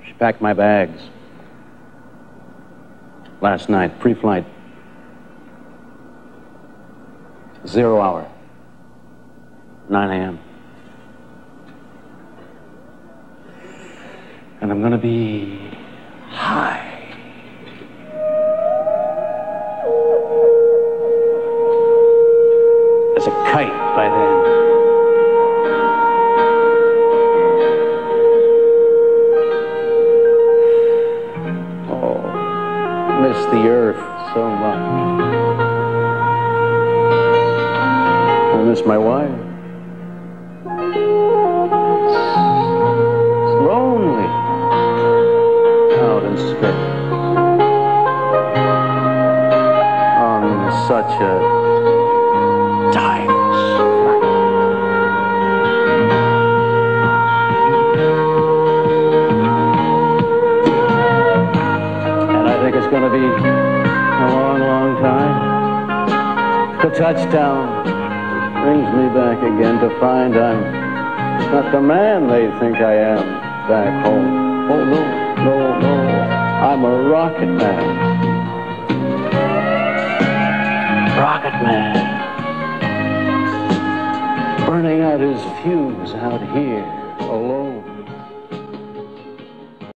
She packed my bags. Last night, pre-flight. 0 hour. 9 a.m. And I'm gonna be high. As a kite by then. Oh, miss the earth so much. I miss my wife. It's lonely out in space on such a time flight. And I think it's going to be a long, long time. The touchdown brings me back again to find I'm not the man they think I am back home. Oh, no, no, no. I'm a rocket man. Rocket man. Burning out his fuse out here alone.